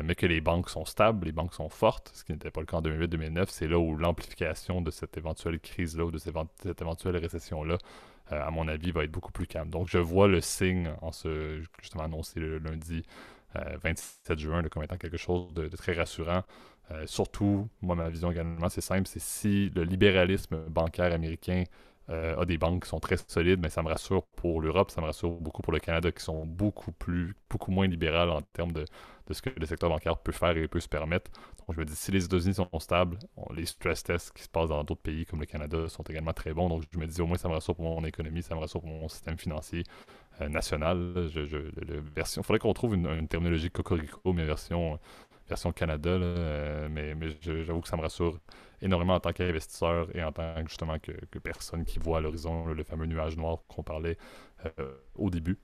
mais que les banques sont stables, les banques sont fortes, ce qui n'était pas le cas en 2008-2009, c'est là où l'amplification de cette éventuelle crise-là ou de cette éventuelle récession-là, à mon avis, va être beaucoup plus calme. Donc, je vois le signe en ce justement annoncé le lundi 27 juin là, comme étant quelque chose de très rassurant. Surtout, moi, ma vision également, c'est simple, c'est si le libéralisme bancaire américain a des banques qui sont très solides, mais ça me rassure pour l'Europe, ça me rassure beaucoup pour le Canada, qui sont beaucoup moins libérales en termes de ce que le secteur bancaire peut faire et peut se permettre. Donc, je me dis, si les États-Unis sont stables, les stress tests qui se passent dans d'autres pays comme le Canada sont également très bons. Donc, je me dis, au moins, ça me rassure pour mon économie, ça me rassure pour mon système financier national. Il faudrait qu'on trouve une terminologie cocorico, mais version Canada, là, mais j'avoue que ça me rassure énormément en tant qu'investisseur et en tant justement que personne qui voit à l'horizon le fameux nuage noir qu'on parlait au début.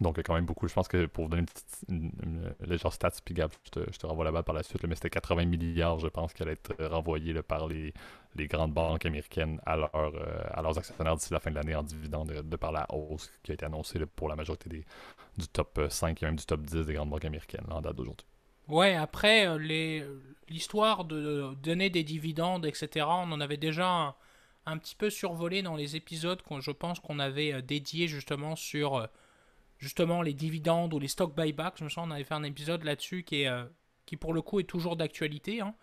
Donc, quand même beaucoup. Je pense que pour vous donner une légère stats, puis Gab, je te renvoie la balle par la suite, là, mais c'était 80 milliards, je pense, qui allait être renvoyé là, par les grandes banques américaines à leurs actionnaires d'ici la fin de l'année en dividendes de par la hausse qui a été annoncée là, pour la majorité du top 5 et même du top 10 des grandes banques américaines là, en date d'aujourd'hui. Ouais, après, l'histoire de donner des dividendes, etc., on en avait déjà un petit peu survolé dans les épisodes je pense qu'on avait dédiés justement sur justement les dividendes ou les stock buybacks. Je me souviens, on avait fait un épisode là-dessus qui pour le coup est toujours d'actualité. Hein.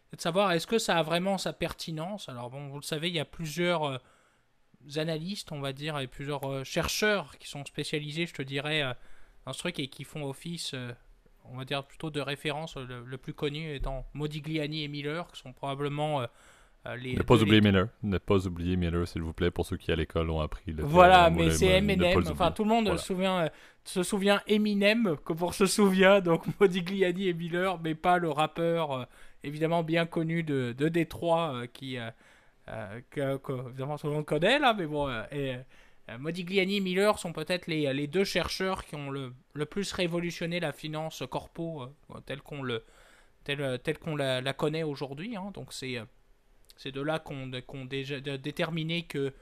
C'est de savoir est-ce que ça a vraiment sa pertinence. Alors bon, vous le savez, il y a plusieurs analystes, on va dire, et plusieurs chercheurs qui sont spécialisés, je te dirais, dans ce truc et qui font office, on va dire plutôt de référence. Le plus connu étant Modigliani et Miller, qui sont probablement Ne pas oublier Miller. Ne pas oublier Miller, s'il vous plaît, pour ceux qui à l'école ont appris le voilà, théorème, mais c'est Eminem. Enfin, tout le monde voilà. se souvient Eminem que pour se souvient, donc Modigliani et Miller, mais pas le rappeur évidemment bien connu de Détroit que évidemment tout le monde connaît là, mais bon. Modigliani et Miller sont peut-être les deux chercheurs qui ont le plus révolutionné la finance corpo telle qu'on la connaît aujourd'hui. Hein. Donc c'est de là qu'on déjà déterminé que,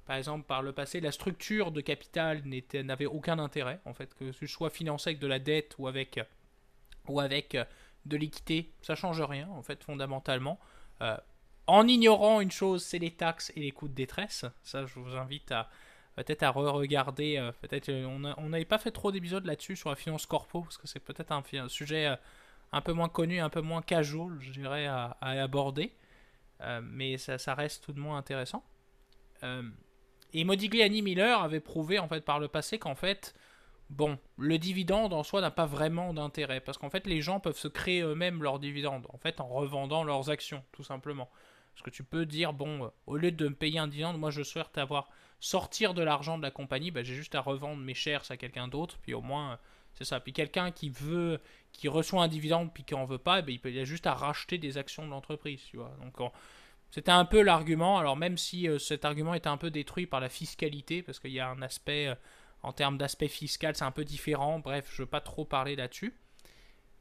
par exemple, par le passé, la structure de capital n'avait aucun intérêt, en fait, que ce soit financé avec de la dette ou avec de l'équité, ça change rien, en fait, fondamentalement. En ignorant une chose, c'est les taxes et les coûts de détresse. Ça, je vous invite peut-être à re-regarder. Peut-être on n'avait pas fait trop d'épisodes là-dessus sur la finance corpo, parce que c'est peut-être un sujet un peu moins connu, un peu moins casual, je dirais, à aborder. Mais ça reste tout de moins intéressant. Et Modigliani Miller avait prouvé en fait par le passé qu'en fait, bon, le dividende en soi n'a pas vraiment d'intérêt parce qu'en fait les gens peuvent se créer eux-mêmes leurs dividendes en fait en revendant leurs actions tout simplement. Parce que tu peux dire bon, au lieu de me payer un dividende, moi je souhaite sortir de l'argent de la compagnie, bah, j'ai juste à revendre mes shares à quelqu'un d'autre, puis au moins c'est ça. Puis quelqu'un qui reçoit un dividende puis qui en veut pas, il a juste à racheter des actions de l'entreprise, tu vois. Donc c'était un peu l'argument. Alors même si cet argument était un peu détruit par la fiscalité, parce qu'il y a un aspect en termes d'aspect fiscal, c'est un peu différent. Bref, je ne veux pas trop parler là-dessus.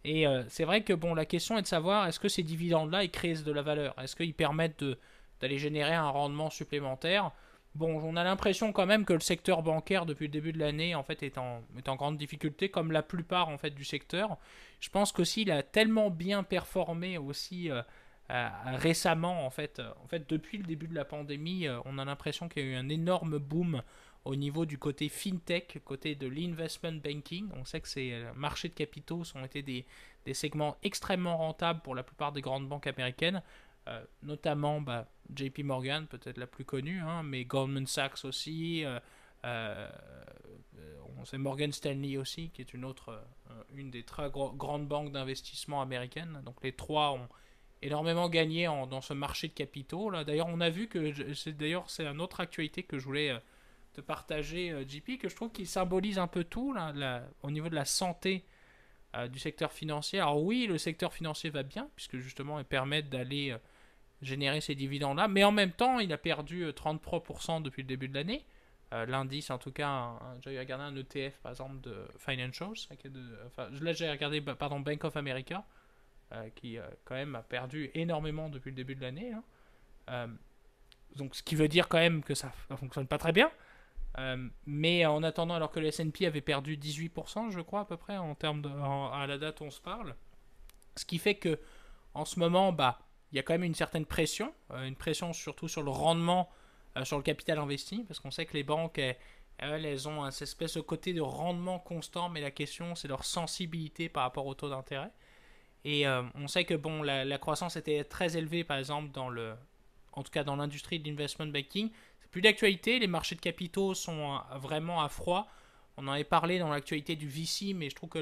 Et c'est vrai que bon, la question est de savoir est-ce que ces dividendes-là ils créent de la valeur, est-ce qu'ils permettent de d'aller générer un rendement supplémentaire. Bon, on a l'impression quand même que le secteur bancaire, depuis le début de l'année, en fait, est en grande difficulté, comme la plupart, en fait, du secteur. Je pense qu'aussi, il a tellement bien performé aussi récemment, en fait, depuis le début de la pandémie, on a l'impression qu'il y a eu un énorme boom au niveau du côté fintech, côté de l'investment banking. On sait que ces marchés de capitaux ont été des segments extrêmement rentables pour la plupart des grandes banques américaines, notamment JP Morgan, peut-être la plus connue, hein, mais Goldman Sachs aussi, on sait Morgan Stanley aussi, qui est une des très grandes banques d'investissement américaines. Donc les trois ont énormément gagné dans ce marché de capitaux. Là. D'ailleurs, on a vu que, c'est une autre actualité que je voulais te partager, JP, que je trouve qu'il symbolise un peu tout là, au niveau de la santé du secteur financier. Alors oui, le secteur financier va bien, puisque justement, il permet d'aller générer ces dividendes-là, mais en même temps, il a perdu 33% depuis le début de l'année. L'indice, en tout cas, j'ai regardé un ETF, par exemple, de Financials, là j'ai regardé, Bank of America, qui quand même a perdu énormément depuis le début de l'année. Hein. Donc ce qui veut dire quand même que ça ne fonctionne pas très bien. Mais en attendant, alors que le S&P avait perdu 18%, je crois, à peu près, à la date où on se parle. Ce qui fait que, en ce moment, il y a quand même une certaine pression surtout sur le rendement sur le capital investi, parce qu'on sait que les banques, elles ont cette espèce de côté de rendement constant, mais la question, c'est leur sensibilité par rapport au taux d'intérêt. Et on sait que la croissance était très élevée, par exemple, en tout cas dans l'industrie de l'investment banking. C'est plus d'actualité, les marchés de capitaux sont vraiment à froid. On en avait parlé dans l'actualité du VC, mais je trouve que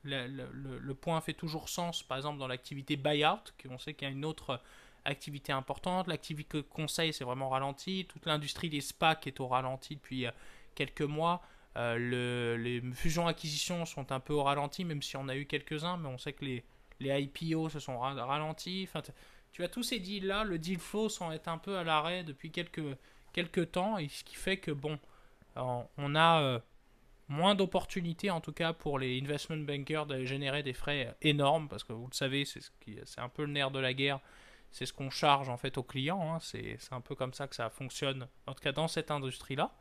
le point fait toujours sens, par exemple dans l'activité buyout, on sait qu'il y a une autre activité importante. L'activité conseil, c'est vraiment ralenti. Toute l'industrie des SPAC est au ralenti depuis quelques mois. Les fusions-acquisitions sont un peu au ralenti, même si on a eu quelques-uns, mais on sait que les IPO se sont ralentis. Enfin, tu as tous ces deals-là, le deal flow sont est un peu à l'arrêt depuis quelques temps, et ce qui fait que on a moins d'opportunités, en tout cas pour les investment bankers, de générer des frais énormes, parce que vous le savez, c'est un peu le nerf de la guerre. C'est ce qu'on charge en fait aux clients. Hein. C'est un peu comme ça que ça fonctionne, en tout cas dans cette industrie-là.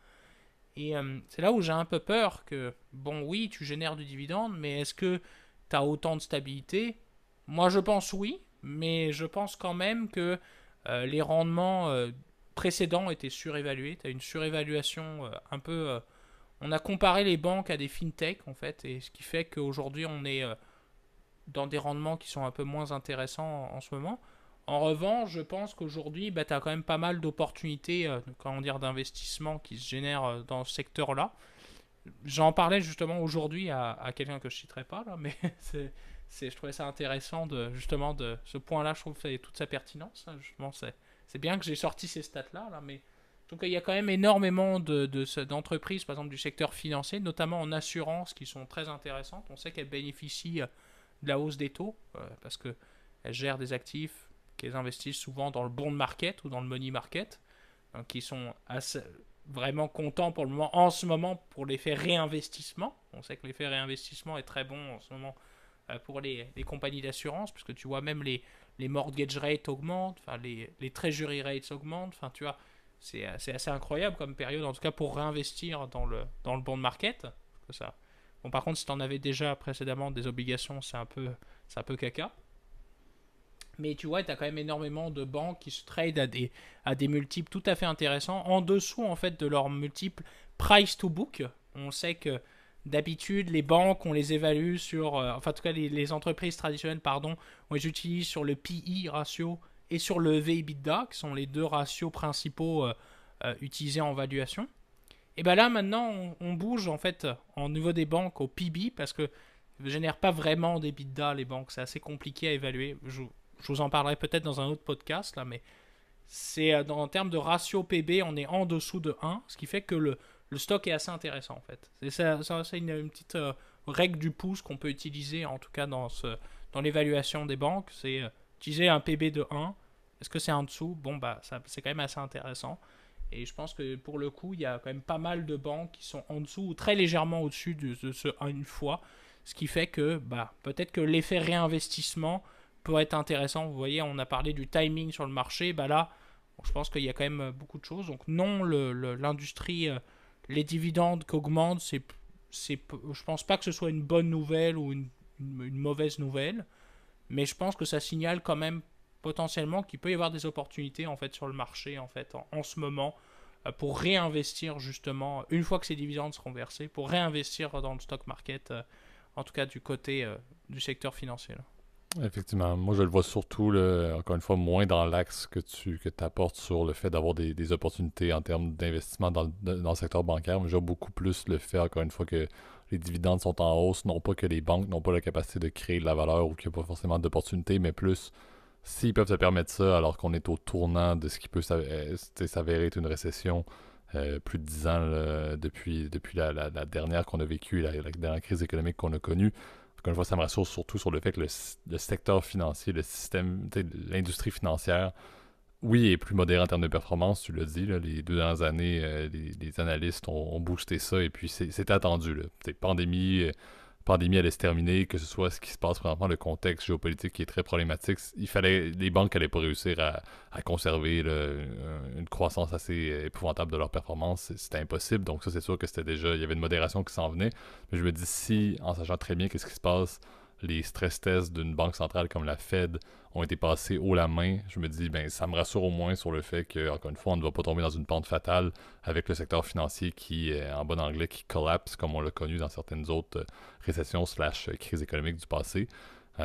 Et c'est là où j'ai un peu peur que, oui, tu génères du dividende, mais est-ce que tu as autant de stabilité? Moi, je pense oui, mais je pense quand même que les rendements précédents étaient surévalués. Tu as une surévaluation un peu... on a comparé les banques à des fintech, en fait, et ce qui fait qu'aujourd'hui, on est dans des rendements qui sont un peu moins intéressants en ce moment. En revanche, je pense qu'aujourd'hui, tu as quand même pas mal d'opportunités d'investissement qui se génèrent dans ce secteur-là. J'en parlais justement aujourd'hui à quelqu'un que je ne citerai pas, là, mais je trouvais ça intéressant de ce point-là, je trouve que ça a toute sa pertinence. Justement, c'est bien que j'ai sorti ces stats-là, là, mais en tout cas, il y a quand même énormément d'entreprises, par exemple du secteur financier, notamment en assurance, qui sont très intéressantes. On sait qu'elles bénéficient de la hausse des taux, parce qu'elles gèrent des actifs qu'ils investissent souvent dans le bond market ou dans le money market, donc qui sont vraiment contents pour le moment, en ce moment, pour l'effet réinvestissement. On sait que l'effet réinvestissement est très bon en ce moment pour les compagnies d'assurance, puisque tu vois même les mortgage rates augmentent, les treasury rates augmentent, tu vois, c'est assez incroyable comme période, en tout cas pour réinvestir dans le bond market. Ça. Bon, par contre, si tu en avais déjà précédemment des obligations, c'est un peu caca. Mais tu vois, tu as quand même énormément de banques qui se tradent à des multiples tout à fait intéressants, en dessous en fait de leur multiple price to book. On sait que d'habitude, les banques, on les évalue sur... en tout cas, les entreprises traditionnelles, on les utilise sur le PE ratio et sur le EV/EBITDA, qui sont les deux ratios principaux utilisés en valuation. Et bien là, maintenant, on bouge en fait au niveau des banques au PB, parce que ne génèrent pas vraiment d'EBITDA, les banques. C'est assez compliqué à évaluer. Je vous en parlerai peut-être dans un autre podcast, là, mais en termes de ratio PB, on est en dessous de 1, ce qui fait que le stock est assez intéressant, en fait. C'est une petite règle du pouce qu'on peut utiliser, en tout cas dans l'évaluation des banques. C'est utiliser un PB de 1. Est-ce que c'est en dessous? C'est quand même assez intéressant. Et je pense que pour le coup, il y a quand même pas mal de banques qui sont en dessous ou très légèrement au-dessus de ce 1 fois. Ce qui fait que peut-être que l'effet réinvestissement peut être intéressant. Vous voyez, on a parlé du timing sur le marché. Là, Donc, je pense qu'il y a quand même beaucoup de choses. Donc non, l'industrie, les dividendes qui augmentent, je pense pas que ce soit une bonne nouvelle ou une mauvaise nouvelle, mais je pense que ça signale quand même potentiellement qu'il peut y avoir des opportunités en fait sur le marché en fait en ce moment pour réinvestir justement une fois que ces dividendes seront versés, pour réinvestir dans le stock market, en tout cas du côté du secteur financier là. Effectivement, moi je le vois surtout, là, encore une fois, moins dans l'axe que tu apportes sur le fait d'avoir des opportunités en termes d'investissement dans le secteur bancaire, mais je vois beaucoup plus le fait, encore une fois, que les dividendes sont en hausse, non pas que les banques n'ont pas la capacité de créer de la valeur ou qu'il n'y a pas forcément d'opportunités, mais plus s'ils peuvent se permettre ça alors qu'on est au tournant de ce qui peut s'avérer être une récession plus de 10 ans là, depuis la dernière qu'on a vécue, la dernière crise économique qu'on a connue. Encore une fois, ça me rassure surtout sur le fait que le secteur financier, le système, l'industrie financière, oui, est plus modéré en termes de performance, tu l'as dit, là, les 2 dernières années, les analystes ont boosté ça et puis c'était attendu. Là. Pandémie allait se terminer, que ce soit ce qui se passe présentement, le contexte géopolitique qui est très problématique, les banques n'allaient pas réussir à conserver là, une croissance assez épouvantable de leur performance. C'était impossible, donc ça c'est sûr que il y avait une modération qui s'en venait. Mais je me dis si, en sachant très bien qu'est-ce qui se passe, les stress tests d'une banque centrale comme la Fed ont été passés haut la main, je me dis, ben ça me rassure au moins sur le fait que, encore une fois, on ne va pas tomber dans une pente fatale avec le secteur financier qui, en bon anglais, qui collapse, comme on l'a connu dans certaines autres récessions slash crise économique du passé.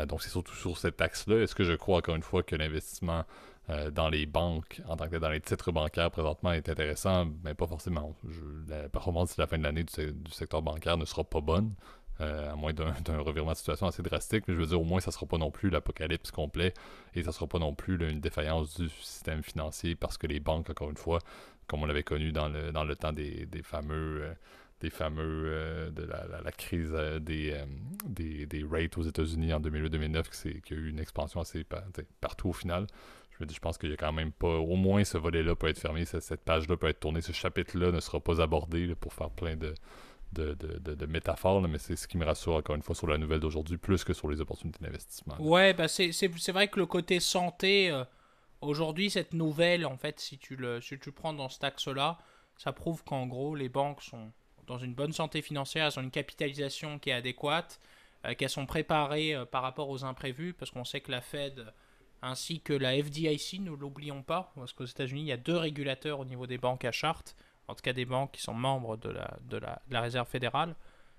Donc c'est surtout sur cet axe-là. Est-ce que je crois, encore une fois, que l'investissement dans les banques, en tant que dans les titres bancaires présentement est intéressant? Ben pas forcément. La performance d'ici la fin de l'année du secteur bancaire ne sera pas bonne. À moins d'un revirement de situation assez drastique, mais je veux dire, au moins, ça ne sera pas non plus l'apocalypse complet et ça ne sera pas non plus là, une défaillance du système financier parce que les banques, encore une fois, comme on l'avait connu dans le temps des fameux de la crise des rates aux États-Unis en 2008-2009, qui a eu une expansion assez partout au final. Je pense qu'il y a quand même pas, au moins ce volet-là peut être fermé, cette page-là peut être tournée, ce chapitre-là ne sera pas abordé là, pour faire plein de métaphores, là, mais c'est ce qui me rassure encore une fois sur la nouvelle d'aujourd'hui, plus que sur les opportunités d'investissement. Là. Ouais, bah c'est vrai que le côté santé, aujourd'hui, cette nouvelle, en fait, si tu prends dans cet axe-là, ça prouve qu'en gros, les banques sont dans une bonne santé financière, elles ont une capitalisation qui est adéquate, qu'elles sont préparées par rapport aux imprévus, parce qu'on sait que la Fed ainsi que la FDIC, ne l'oublions pas, parce qu'aux États-Unis, il y a deux régulateurs au niveau des banques à charte, en tout cas des banques qui sont membres de la Réserve fédérale.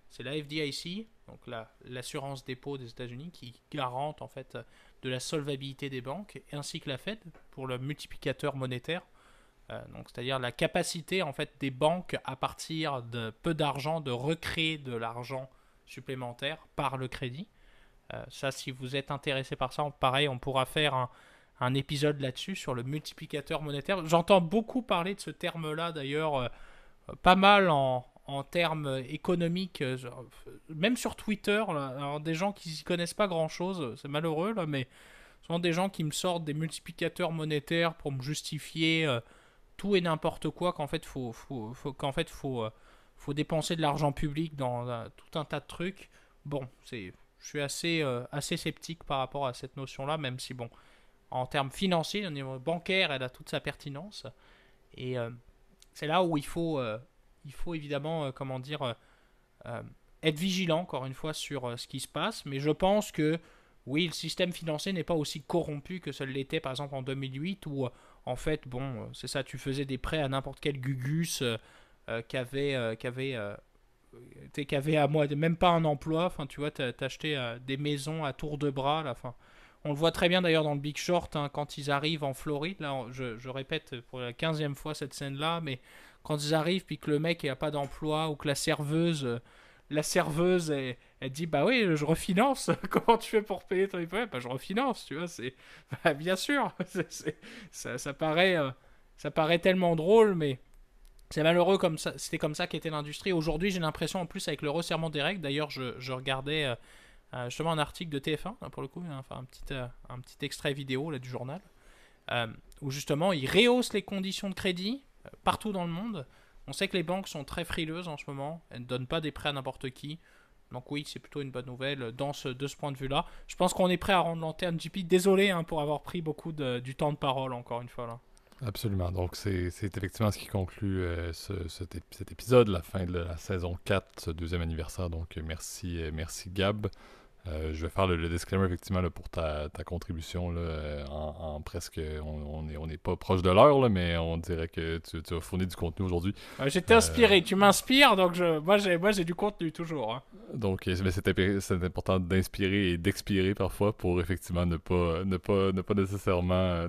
C'est la FDIC, donc l'assurance dépôt des États-Unis, qui garante en fait de la solvabilité des banques, ainsi que la Fed pour le multiplicateur monétaire. Donc c'est-à-dire la capacité en fait des banques à partir de peu d'argent de recréer de l'argent supplémentaire par le crédit. Ça, si vous êtes intéressé par ça, pareil, on pourra faire un épisode là-dessus sur le multiplicateur monétaire. J'entends beaucoup parler de ce terme-là d'ailleurs, pas mal en termes économiques, même sur Twitter. Là, alors des gens qui s'y connaissent pas grand-chose, c'est malheureux là, mais souvent des gens qui me sortent des multiplicateurs monétaires pour me justifier tout et n'importe quoi, qu'en fait faut dépenser de l'argent public dans tout un tas de trucs. Bon, je suis assez sceptique par rapport à cette notion-là, même si bon, en termes financiers, au niveau bancaire, elle a toute sa pertinence. Et c'est là où il faut évidemment, être vigilant, encore une fois, sur ce qui se passe. Mais je pense que, oui, le système financier n'est pas aussi corrompu que ce l'était, par exemple, en 2008, où, en fait, bon, c'est ça, tu faisais des prêts à n'importe quel gugus qui avait à moi même pas un emploi. Enfin, tu vois, t'achetais des maisons à tour de bras, là, enfin. On le voit très bien d'ailleurs dans le Big Short, hein, quand ils arrivent en Floride. Là, je répète pour la 15e fois cette scène-là, mais quand ils arrivent puis que le mec n'a pas d'emploi ou que la serveuse elle dit bah oui, je refinance. Comment tu fais pour payer ton hypothèque? Bah je refinance, tu vois. Bah, bien sûr. Ça paraît tellement drôle, mais c'est malheureux comme ça. C'était comme ça qu'était l'industrie. Aujourd'hui, j'ai l'impression en plus avec le resserrement des règles. D'ailleurs, je regardais justement un article de TF1 là, pour le coup, enfin un petit extrait vidéo là du journal où justement ils rehaussent les conditions de crédit partout dans le monde. On sait que les banques sont très frileuses en ce moment, elles ne donnent pas des prêts à n'importe qui. Donc oui, c'est plutôt une bonne nouvelle de ce point de vue-là. Je pense qu'on est prêt à rendre l'antenne JP. Désolé pour avoir pris beaucoup du temps de parole encore une fois là. Absolument. Donc, c'est effectivement ce qui conclut cet épisode, la fin de la saison 4, ce deuxième anniversaire. Donc, merci Gab. Je vais faire le disclaimer effectivement là, pour ta contribution là, en presque. On n'est pas proche de l'heure, là, mais on dirait que tu as fourni du contenu aujourd'hui. J'étais inspiré, tu m'inspires, donc moi j'ai du contenu toujours. Hein. Donc, mais c'est important d'inspirer et d'expirer parfois pour effectivement ne pas nécessairement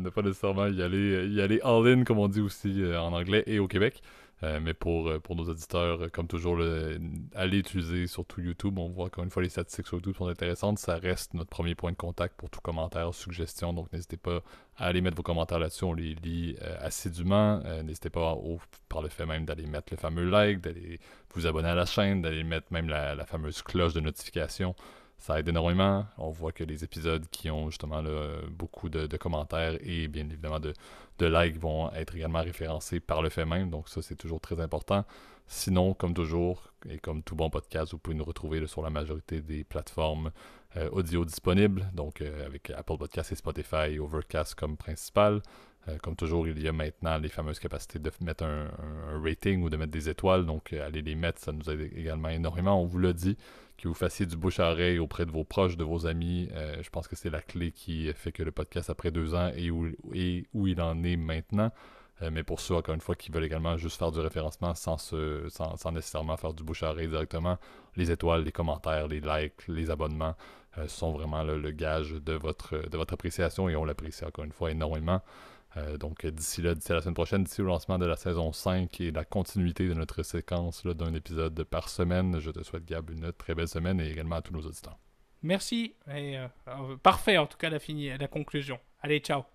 y aller all-in, comme on dit aussi en anglais et au Québec. Mais pour nos auditeurs, comme toujours, allez utiliser surtout YouTube. On voit encore une fois les statistiques sur YouTube sont intéressantes. Ça reste notre premier point de contact pour tout commentaire, suggestion. Donc n'hésitez pas à aller mettre vos commentaires là-dessus. On les lit assidûment. N'hésitez pas, par le fait même d'aller mettre le fameux like, d'aller vous abonner à la chaîne, d'aller mettre même la fameuse cloche de notification. Ça aide énormément. On voit que les épisodes qui ont justement là, beaucoup de commentaires et bien évidemment de likes vont être également référencés par le fait même. Donc ça, c'est toujours très important. Sinon, comme toujours, et comme tout bon podcast, vous pouvez nous retrouver là, sur la majorité des plateformes audio disponibles. Donc avec Apple Podcasts et Spotify et Overcast comme principal. Comme toujours, il y a maintenant les fameuses capacités de mettre un rating ou de mettre des étoiles. Donc, allez les mettre, ça nous aide également énormément. On vous l'a dit, que vous fassiez du bouche à oreille auprès de vos proches, de vos amis. Je pense que c'est la clé qui fait que le podcast, après 2 ans, est où il en est maintenant. Mais pour ceux, encore une fois, qui veulent également juste faire du référencement sans nécessairement faire du bouche à oreille directement, les étoiles, les commentaires, les likes, les abonnements sont vraiment le gage de votre appréciation et on l'apprécie encore une fois énormément. Donc d'ici la semaine prochaine, d'ici au lancement de la saison 5 et la continuité de notre séquence là, d'un épisode par semaine, je te souhaite, Gab, une très belle semaine et également à tous nos auditeurs. Merci, et parfait en tout cas la conclusion. Allez, ciao.